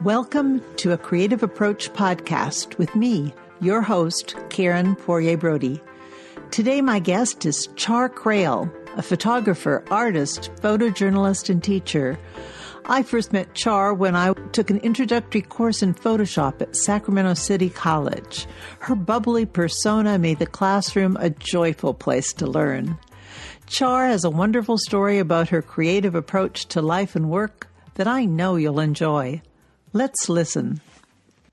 Welcome to a Creative Approach podcast with me, your host, Karen Poirier-Brode. Today, my guest is Charr Crail, a photographer, artist, photojournalist, and teacher. I first met Charr when I took an introductory course in Photoshop at Sacramento City College. Her bubbly persona made the classroom a joyful place to learn. Charr has a wonderful story about her creative approach to life and work that I know you'll enjoy. Let's listen.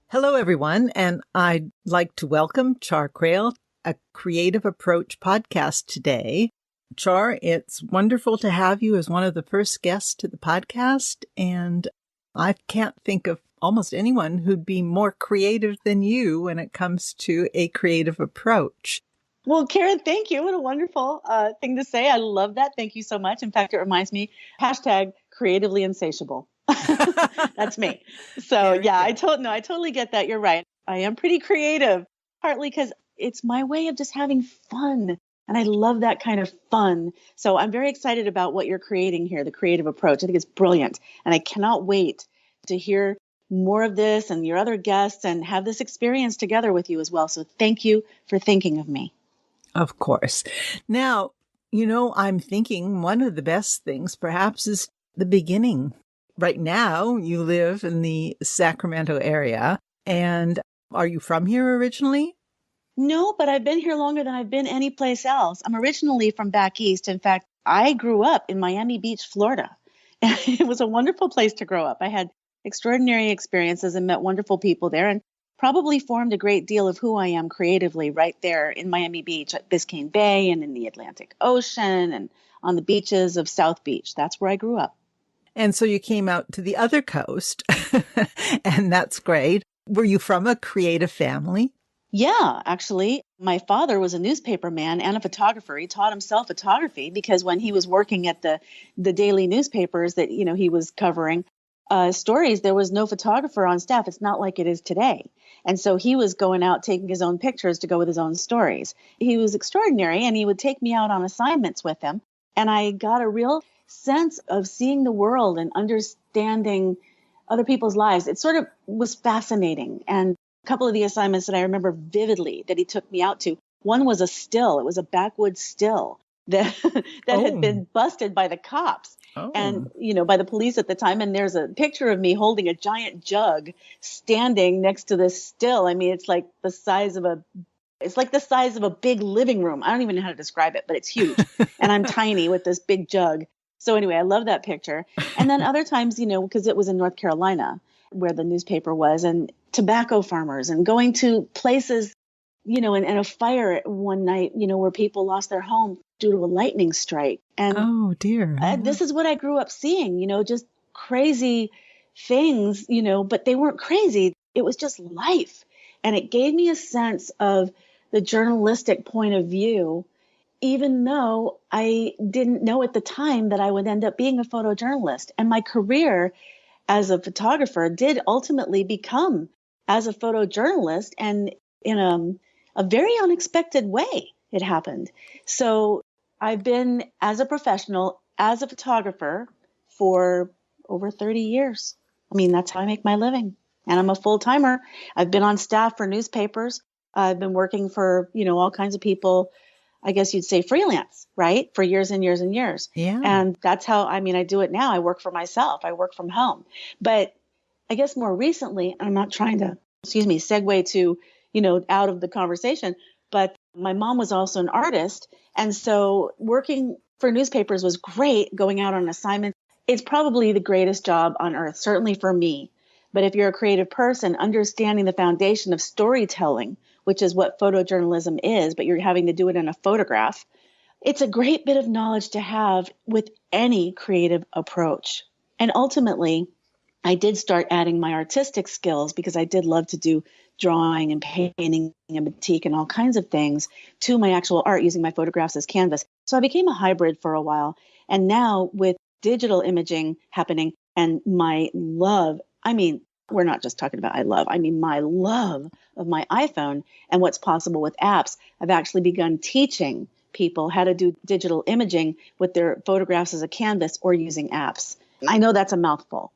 Hello, everyone, and I'd like to welcome Charr Crail, a Creative Approach podcast today. Charr, it's wonderful to have you as one of the first guests to the podcast, and I can't think of almost anyone who'd be more creative than you when it comes to a creative approach. Well, Karen, thank you. What a wonderful thing to say. I love that. Thank you so much. In fact, it reminds me, hashtag creatively insatiable. That's me. So yeah, I totally get that. You're right. I am pretty creative, partly because it's my way of just having fun. And I love that kind of fun. So I'm very excited about what you're creating here, the creative approach. I think it's brilliant. And I cannot wait to hear more of this and your other guests and have this experience together with you as well. So thank you for thinking of me. Of course. Now, I'm thinking one of the best things perhaps is the beginning. Right now, you live in the Sacramento area. And are you from here originally? No, but I've been here longer than I've been any place else. I'm originally from back east. In fact, I grew up in Miami Beach, Florida. And it was a wonderful place to grow up. I had extraordinary experiences and met wonderful people there and probably formed a great deal of who I am creatively right there in Miami Beach at Biscayne Bay and in the Atlantic Ocean and on the beaches of South Beach. That's where I grew up. And so you came out to the other coast, and that's great. Were you from a creative family? Yeah, actually, my father was a newspaper man and a photographer. He taught himself photography because when he was working at the daily newspapers that, he was covering stories, there was no photographer on staff. It's not like it is today. And so he was going out taking his own pictures to go with his own stories. He was extraordinary, and he would take me out on assignments with him. And I got a real sense of seeing the world and understanding other people's lives. It sort of was fascinating. And a couple of the assignments that I remember vividly that he took me out to, one was a still. It was a backwoods still that had been busted by the cops and, by the police at the time. And there's a picture of me holding a giant jug standing next to this still. I mean, it's like the size of a big living room. I don't even know how to describe it, but it's huge. And I'm tiny with this big jug. So anyway, I love that picture. And then other times, because it was in North Carolina where the newspaper was, and tobacco farmers and going to places, and a fire one night, where people lost their home due to a lightning strike. And oh dear. This is what I grew up seeing, just crazy things, but they weren't crazy. It was just life. And it gave me a sense of the journalistic point of view, even though I didn't know at the time that I would end up being a photojournalist. And my career as a photographer did ultimately become as a photojournalist, and in a very unexpected way it happened. So I've been, as a professional, as a photographer for over 30 years. I mean, that's how I make my living. And I'm a full-timer. I've been on staff for newspapers. I've been working for, all kinds of people. I guess you'd say freelance, right? For years and years and years. Yeah. And that's how, I do it now. I work for myself. I work from home. But I guess more recently, I'm not trying to, segue to, out of the conversation, but my mom was also an artist. And so working for newspapers was great, going out on assignments. It's probably the greatest job on earth, certainly for me. But if you're a creative person, understanding the foundation of storytelling, which is what photojournalism is, but you're having to do it in a photograph, it's a great bit of knowledge to have with any creative approach. And ultimately, I did start adding my artistic skills because I did love to do drawing and painting and batik and all kinds of things to my actual art using my photographs as canvas. So I became a hybrid for a while. And now with digital imaging happening and my love, we're not just talking about my love of my iPhone and what's possible with apps. I've actually begun teaching people how to do digital imaging with their photographs as a canvas or using apps. I know that's a mouthful,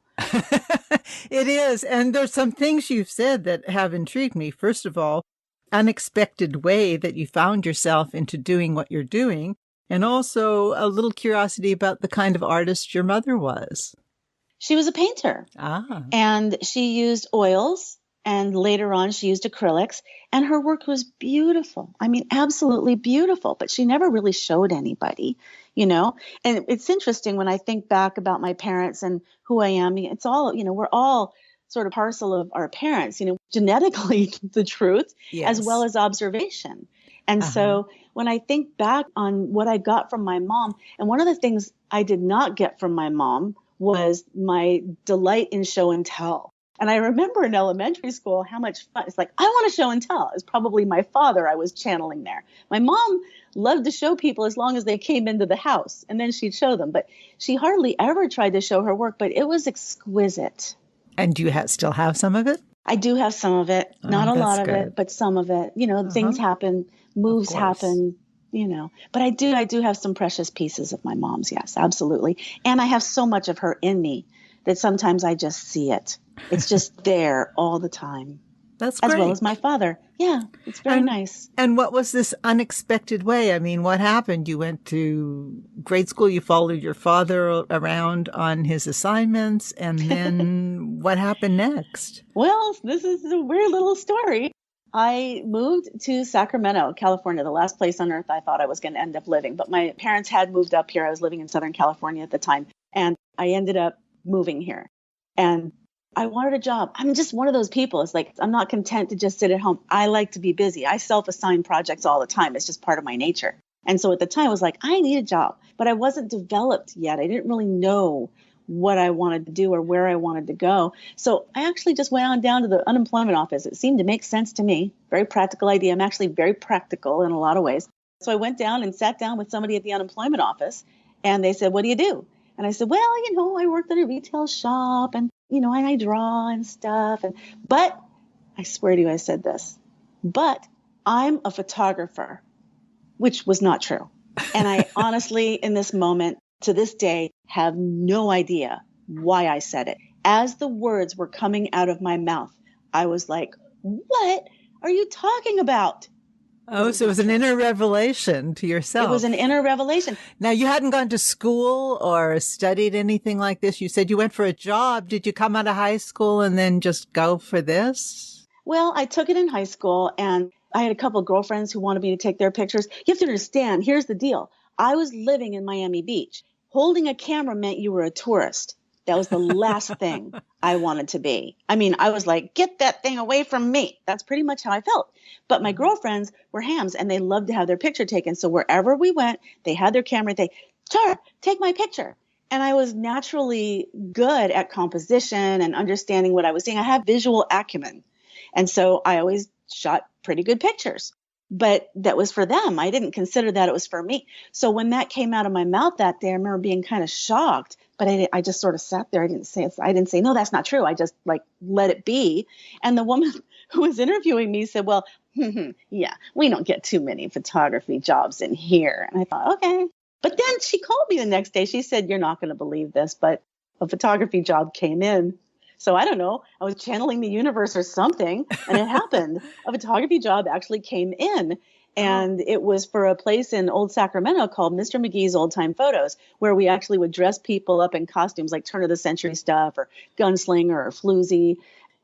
It is. And there's some things you've said that have intrigued me. First of all, unexpected way that you found yourself into doing what you're doing, and also a little curiosity about the kind of artist your mother was. She was a painter. Ah. And she used oils, and later on she used acrylics, and her work was beautiful. I mean, absolutely beautiful, but she never really showed anybody, you know? And it's interesting when I think back about my parents and who I am. It's all, we're all sort of parcel of our parents, genetically the truth, Yes. as well as observation. And so when I think back on what I got from my mom, and one of the things I did not get from my mom was my delight in show and tell. And I remember in elementary school how much fun. It's like, I want to show and tell. It's probably my father I was channeling there. My mom loved to show people as long as they came into the house, and then she'd show them. But she hardly ever tried to show her work, but it was exquisite. And do you still have some of it? I do have some of it. Not a lot of it, but some of it. Things happen, moves happen. But I do have some precious pieces of my mom's. Yes, absolutely. And I have so much of her in me that sometimes I just see it. It's just there all the time. That's great. As well as my father. Yeah, it's very nice. And what was this unexpected way? I mean, what happened? You went to grade school, you followed your father around on his assignments, and then what happened next? Well, this is a weird little story. I moved to Sacramento, California, the last place on earth I thought I was going to end up living. But my parents had moved up here. I was living in Southern California at the time. And I ended up moving here. And I wanted a job. I'm just one of those people. It's like, I'm not content to just sit at home. I like to be busy. I self-assign projects all the time. It's just part of my nature. And so at the time, I was like, I need a job. But I wasn't developed yet. I didn't really know what I wanted to do or where I wanted to go. So I actually just went on down to the unemployment office. It seemed to make sense to me. Very practical idea. I'm actually very practical in a lot of ways. So I went down and sat down with somebody at the unemployment office, and they said, what do you do? And I said, well, I worked at a retail shop, and, and I draw and stuff. But I swear to you, I said this, but I'm a photographer, which was not true. And I honestly, in this moment, to this day, have no idea why I said it. As the words were coming out of my mouth, I was like, what are you talking about? Oh, so it was an inner revelation to yourself. It was an inner revelation. Now, you hadn't gone to school or studied anything like this. You said you went for a job. Did you come out of high school and then just go for this? Well, I took it in high school, and I had a couple of girlfriends who wanted me to take their pictures. You have to understand, here's the deal. I was living in Miami Beach. Holding a camera meant you were a tourist. That was the last thing I wanted to be. I mean, I was like, get that thing away from me. That's pretty much how I felt. But my girlfriends were hams, and they loved to have their picture taken. So wherever we went, they had their camera. Charr, take my picture. And I was naturally good at composition and understanding what I was seeing. I had visual acumen. And so I always shot pretty good pictures. But that was for them. I didn't consider that it was for me. So when that came out of my mouth that day, I remember being kind of shocked. But I just sort of sat there. I didn't say, no, that's not true. I just let it be. And the woman who was interviewing me said, well, yeah, we don't get too many photography jobs in here. And I thought, okay. But then she called me the next day. She said, you're not going to believe this, but a photography job came in. So I don't know. I was channeling the universe or something, and it happened. A photography job actually came in. And it was for a place in Old Sacramento called Mr. McGee's Old Time Photos, where we actually would dress people up in costumes like turn of the century stuff or gunslinger or floozy.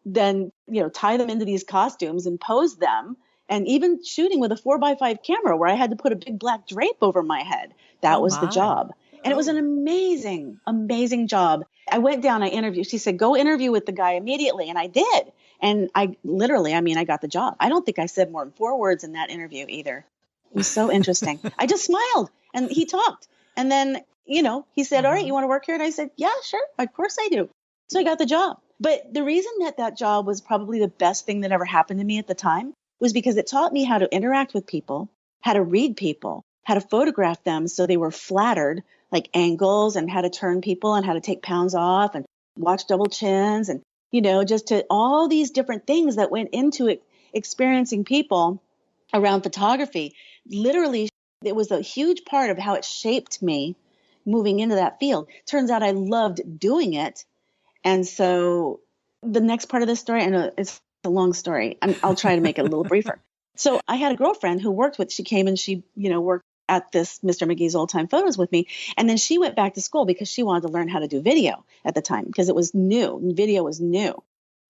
Then, tie them into these costumes and pose them. And even shooting with a 4x5 camera where I had to put a big black drape over my head. That was the job. And it was an amazing, amazing job. I went down, I interviewed. She said, go interview with the guy immediately. And I did. And I got the job. I don't think I said more than 4 words in that interview either. It was so interesting. I just smiled and he talked. And then, he said, all right, you want to work here? And I said, yeah, sure. Of course I do. So I got the job. But the reason that job was probably the best thing that ever happened to me at the time was because it taught me how to interact with people, how to read people, how to photograph them so they were flattered, like angles, and how to turn people and how to take pounds off and watch double chins and, just to all these different things that went into it, experiencing people around photography. Literally, it was a huge part of how it shaped me moving into that field. Turns out I loved doing it. And so the next part of this story, I know it's a long story. I'll try to make it a little briefer. So I had a girlfriend who she came and she, worked at this Mr. McGee's Old Time Photos with me. And then she went back to school because she wanted to learn how to do video at the time because it was new. Video was new.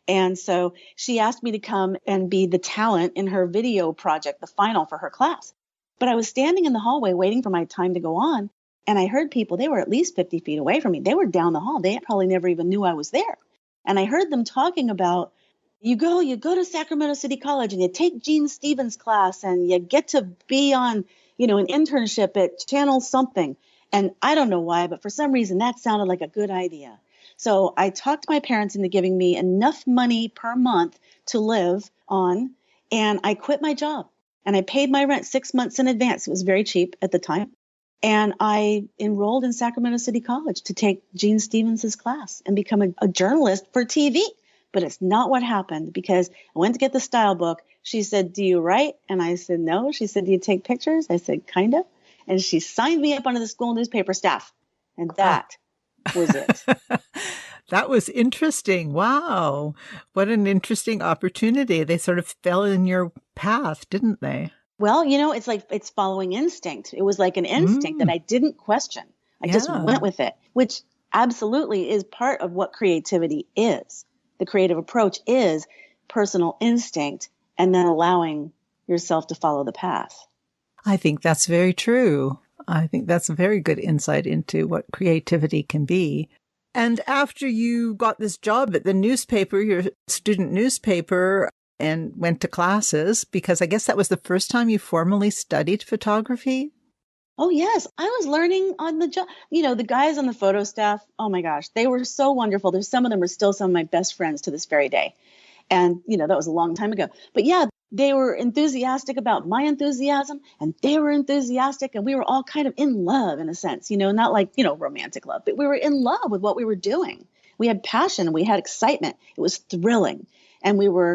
And so she asked me to come and be the talent in her video project, the final for her class. But I was standing in the hallway waiting for my time to go on. And I heard people, they were at least 50 feet away from me. They were down the hall. They probably never even knew I was there. And I heard them talking about, you go to Sacramento City College and you take Gene Stevens' class and you get to be on, an internship at Channel something. And I don't know why, but for some reason that sounded like a good idea. So I talked my parents into giving me enough money per month to live on, and I quit my job. And I paid my rent 6 months in advance. It was very cheap at the time. And I enrolled in Sacramento City College to take Gene Stevens' class and become a journalist for TV. But it's not what happened because I went to get the style book. She said, "Do you write?" And I said, "No." She said, "Do you take pictures?" I said, "Kind of." And she signed me up onto the school newspaper staff. And that was it. That was interesting. Wow. What an interesting opportunity. They sort of fell in your path, didn't they? Well, it's following instinct. It was like an instinct that I didn't question. I just went with it, which absolutely is part of what creativity is. The creative approach is personal instinct and then allowing yourself to follow the path. I think that's very true. I think that's a very good insight into what creativity can be. And after you got this job at the newspaper, your student newspaper, and went to classes, because I guess that was the first time you formally studied photography? Oh, yes. I was learning on the job. The guys on the photo staff, oh my gosh, they were so wonderful. Some of them are still some of my best friends to this very day. And, that was a long time ago. But yeah, they were enthusiastic about my enthusiasm and they were enthusiastic. And we were all kind of in love in a sense, not like, romantic love, but we were in love with what we were doing. We had passion and we had excitement. It was thrilling. And we were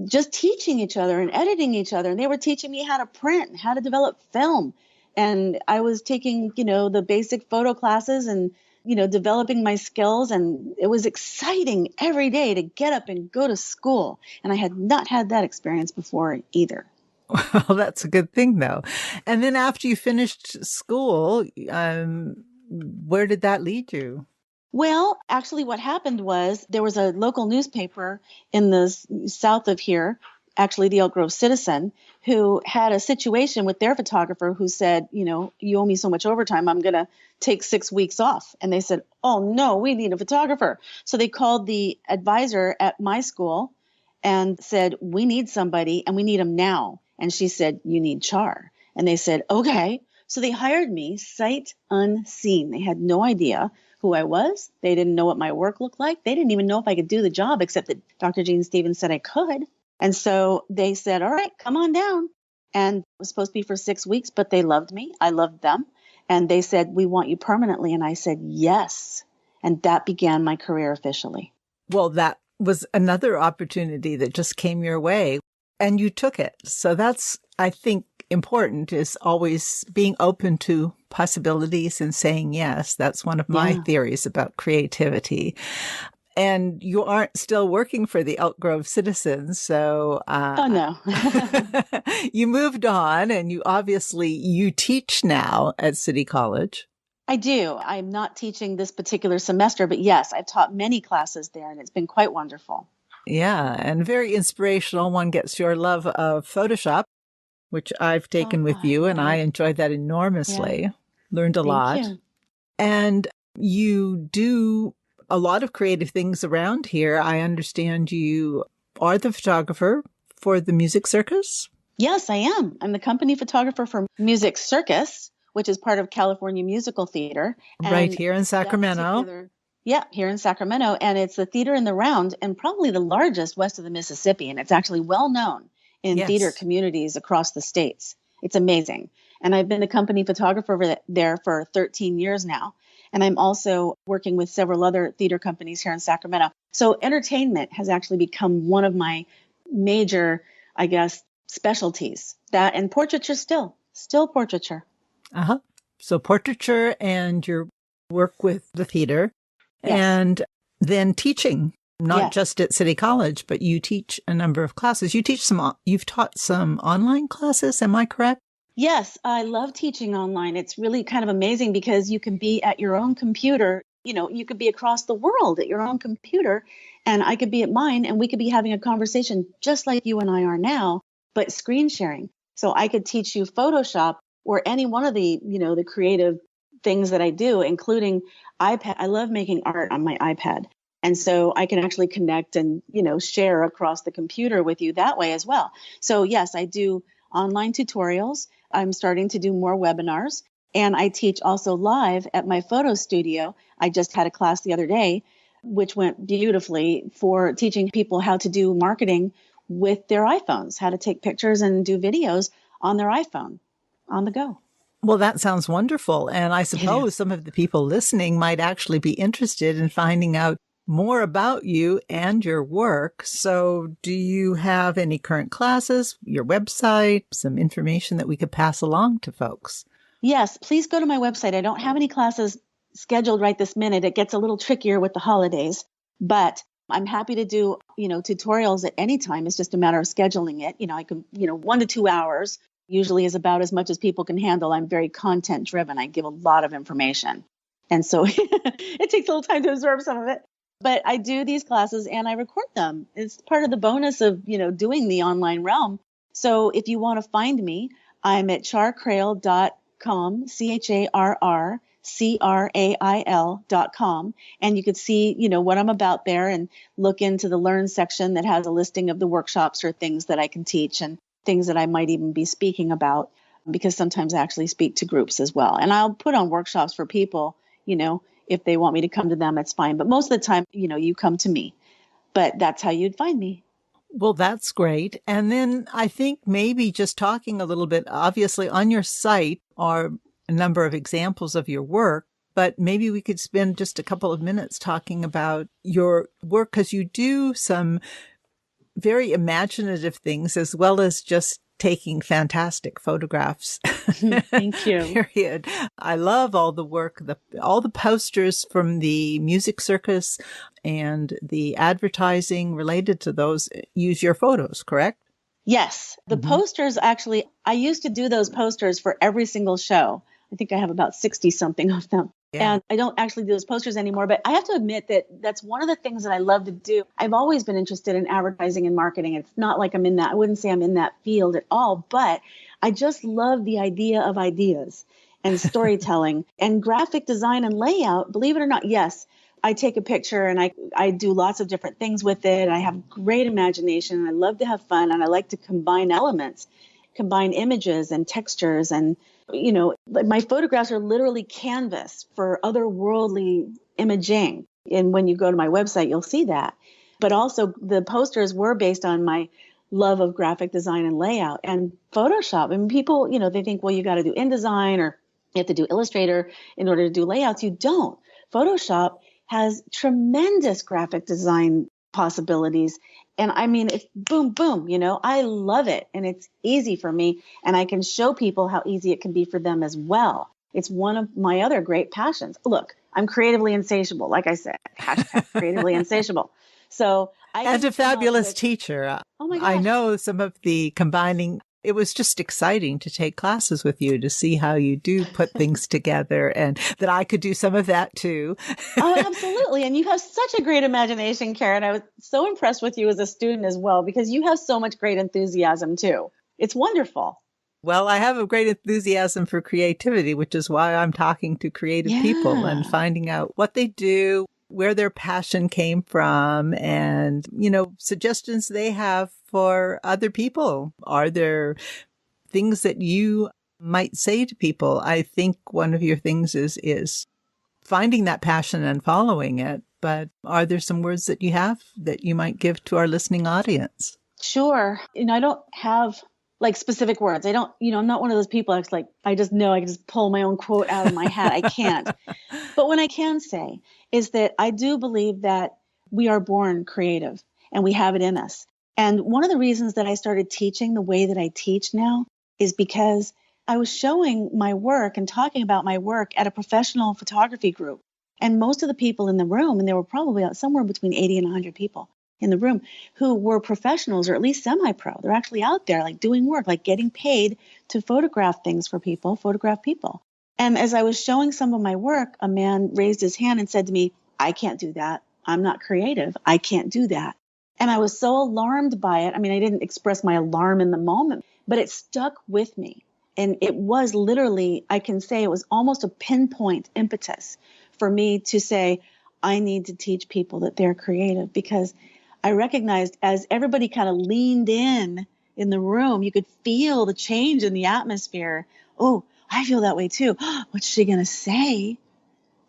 just teaching each other and editing each other. And they were teaching me how to print and how to develop film. And I was taking, the basic photo classes and, developing my skills. And it was exciting every day to get up and go to school. And I had not had that experience before either. Well, that's a good thing, though. And then after you finished school, where did that lead you? Well, actually, what happened was there was a local newspaper in the south of here, actually the Elk Grove Citizen, who had a situation with their photographer who said, you owe me so much overtime, I'm going to take 6 weeks off. And they said, "Oh, no, we need a photographer." So they called the advisor at my school and said, "We need somebody and we need him now." And she said, "You need Charr." And they said, "Okay." So they hired me sight unseen. They had no idea who I was. They didn't know what my work looked like. They didn't even know if I could do the job, except that Dr. Gene Stevens said I could. And so they said, "All right, come on down." And it was supposed to be for 6 weeks, but they loved me. I loved them. And they said, "We want you permanently." And I said, "Yes." And that began my career officially. Well, that was another opportunity that just came your way and you took it. So that's, I think, important, is always being open to possibilities and saying yes. That's one of my theories about creativity. And you aren't still working for the Elk Grove Citizens, so oh no. You moved on, and you teach now at City College. I do. I'm not teaching this particular semester, but yes, I've taught many classes there, and it's been quite wonderful. Yeah, and very inspirational. One gets your love of Photoshop, which I've taken with you, and I enjoyed that enormously. Yeah. Learned a lot. Thank you. And you do a lot of creative things around here. I understand you are the photographer for the Music Circus? Yes, I am. I'm the company photographer for Music Circus, which is part of California Musical Theater. Right here in Sacramento. Yeah, here in Sacramento. And it's the theater in the round and probably the largest west of the Mississippi. And it's actually well known in theater communities across the states. It's amazing. And I've been a company photographer there for 13 years now. And I'm also working with several other theater companies here in Sacramento. So entertainment has actually become one of my major, I guess, specialties. That and portraiture still portraiture. So portraiture and your work with the theater. Yes. And then teaching, not Yes. just at City College, but you teach a number of classes. You've taught some online classes. Am I correct? Yes, I love teaching online. It's really kind of amazing because you can be at your own computer. You could be across the world at your own computer, and I could be at mine, and we could be having a conversation just like you and I are now, but screen sharing. So I could teach you Photoshop or any one of the creative things that I do, including iPad. I love making art on my iPad. And so I can actually connect and, share across the computer with you that way as well. So yes, I do online tutorials. I'm starting to do more webinars, and I teach also live at my photo studio. I just had a class the other day, which went beautifully for teaching people how to do marketing with their iPhones, how to take pictures and do videos on their iPhone on the go. Well, that sounds wonderful. And I suppose some of the people listening might actually be interested in finding out more about you and your work. So do you have any current classes, your website, some information that we could pass along to folks? Yes, please go to my website. I don't have any classes scheduled right this minute. It gets a little trickier with the holidays, but I'm happy to do, tutorials at any time. It's just a matter of scheduling it. I can, 1 to 2 hours usually is about as much as people can handle. I'm very content driven. I give a lot of information. And so it takes a little time to absorb some of it. But I do these classes and I record them. It's part of the bonus of, doing the online realm. So if you want to find me, I'm at charrcrail.com, CharrCrail.com. And you could see, what I'm about there and look into the Learn section that has a listing of the workshops or things that I can teach and things that I might even be speaking about, because sometimes I actually speak to groups as well. And I'll put on workshops for people, if they want me to come to them, it's fine. But most of the time, you come to me. But that's how you'd find me. Well, that's great. And then I think maybe just talking a little bit, obviously on your site are a number of examples of your work, but maybe we could spend just a couple of minutes talking about your work, because you do some very imaginative things as well as just taking fantastic photographs. Thank you. Period. I love all the work, all the posters from the music circus and the advertising related to those use your photos, correct? Yes. The posters, actually, I used to do those posters for every single show. I think I have about 60 something of them. Yeah. And I don't actually do those posters anymore, but I have to admit that that's one of the things that I love to do. I've always been interested in advertising and marketing. It's not like I wouldn't say I'm in that field at all, but I just love the idea of ideas and storytelling and graphic design and layout. Believe it or not, yes, I take a picture and I do lots of different things with it. I have great imagination and I love to have fun and I like to combine elements, combine images and textures, and my photographs are literally canvas for otherworldly imaging. And when you go to my website, you'll see that. But also the posters were based on my love of graphic design and layout and Photoshop. And people, they think, well, you got to do InDesign or you have to do Illustrator in order to do layouts. You don't. Photoshop has tremendous graphic design possibilities. And I mean, it's boom, boom, I love it. And it's easy for me. And I can show people how easy it can be for them as well. It's one of my other great passions. Look, I'm creatively insatiable. Like I said, hashtag creatively insatiable. So and a fabulous teacher. Oh my gosh. I know some of the combining. It was just exciting to take classes with you to see how you do put things together, and that I could do some of that too. Oh, absolutely. And you have such a great imagination, Karen. I was so impressed with you as a student as well, because you have so much great enthusiasm too. It's wonderful. Well, I have a great enthusiasm for creativity, which is why I'm talking to creative people and finding out what they do, where their passion came from, and, suggestions they have for other people. Are there things that you might say to people? I think one of your things is finding that passion and following it. But are there some words that you have that you might give to our listening audience? Sure. I don't have like specific words. I don't, I'm not one of those people that's like, I just know I can just pull my own quote out of my hat. I can't. But what I can say is that I do believe that we are born creative and we have it in us. And one of the reasons that I started teaching the way that I teach now is because I was showing my work and talking about my work at a professional photography group. And most of the people in the room, and there were probably somewhere between 80 and 100 people in the room who were professionals or at least semi-pro. They're actually out there like doing work, like getting paid to photograph things for people, photograph people. And as I was showing some of my work, a man raised his hand and said to me, I can't do that. I'm not creative. I can't do that. And I was so alarmed by it. I mean, I didn't express my alarm in the moment, but it stuck with me. And it was literally, I can say it was almost a pinpoint impetus for me to say, I need to teach people that they're creative, because I recognized as everybody kind of leaned in the room, you could feel the change in the atmosphere. Oh, I feel that way too. What's she going to say?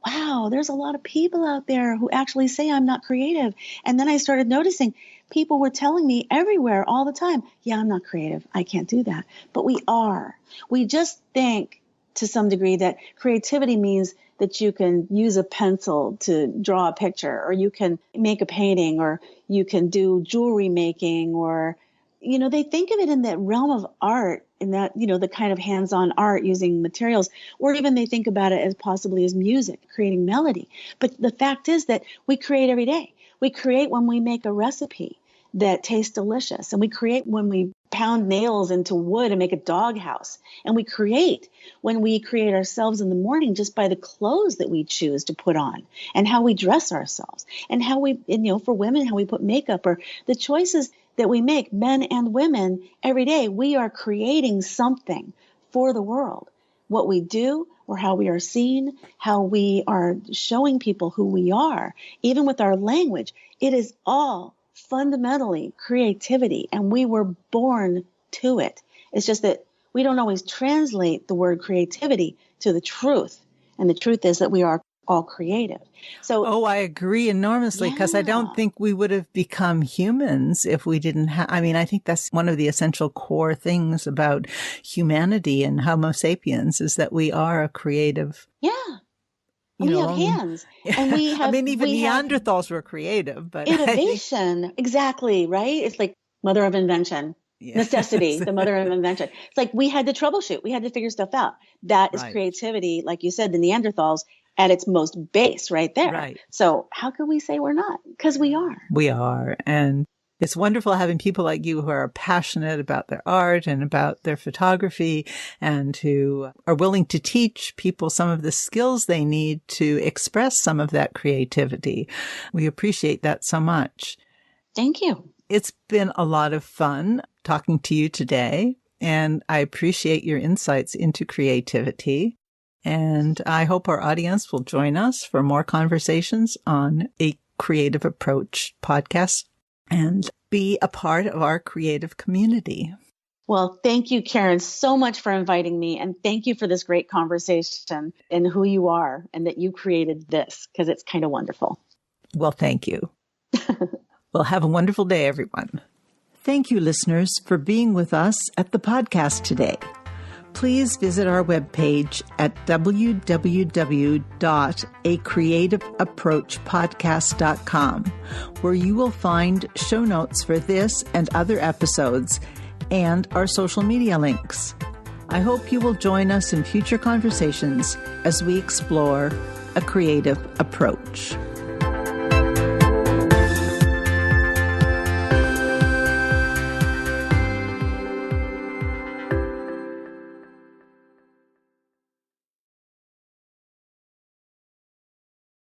Wow, there's a lot of people out there who actually say I'm not creative. And then I started noticing people were telling me everywhere all the time, yeah, I'm not creative. I can't do that. But we are. We just think to some degree that creativity means that you can use a pencil to draw a picture, or you can make a painting, or you can do jewelry making, or, you know, they think of it in that realm of art, in that, you know, the kind of hands-on art using materials, or even they think about it as possibly as music, creating melody. But the fact is that we create every day. We create when we make a recipe that tastes delicious, and we create when we pound nails into wood and make a doghouse, and we create when we create ourselves in the morning just by the clothes that we choose to put on, and how we dress ourselves, and how we, and, you know, for women, how we put makeup, or the choices that we make, men and women, every day. We are creating something for the world. What we do, or how we are seen, how we are showing people who we are, even with our language, it is all fundamentally creativity, and we were born to it. It's just that we don't always translate the word creativity to the truth. And the truth is that we are all creative. So, I agree enormously, because I don't think we would have become humans if we didn't have, I mean, I think that's one of the essential core things about humanity and Homo sapiens, is that we are a creative. Yeah. And we have hands, and we have, I mean, even Neanderthals were creative, but innovation. Exactly. Right. It's like mother of invention. Yeah. Necessity, the mother of invention. It's like we had to troubleshoot. We had to figure stuff out. That is creativity. Like you said, the Neanderthals at its most base right there. Right. So how could we say we're not? Because we are. We are. And it's wonderful having people like you who are passionate about their art and about their photography, and who are willing to teach people some of the skills they need to express some of that creativity. We appreciate that so much. Thank you. It's been a lot of fun talking to you today, and I appreciate your insights into creativity. And I hope our audience will join us for more conversations on a Creative Approach podcast and be a part of our creative community. Well, thank you, Karen, so much for inviting me. And thank you for this great conversation and who you are, and that you created this, because it's kind of wonderful. Well, thank you. Well, have a wonderful day, everyone. Thank you, listeners, for being with us at the podcast today. Please visit our webpage at www.acreativeapproachpodcast.com, where you will find show notes for this and other episodes, and our social media links. I hope you will join us in future conversations as we explore a creative approach.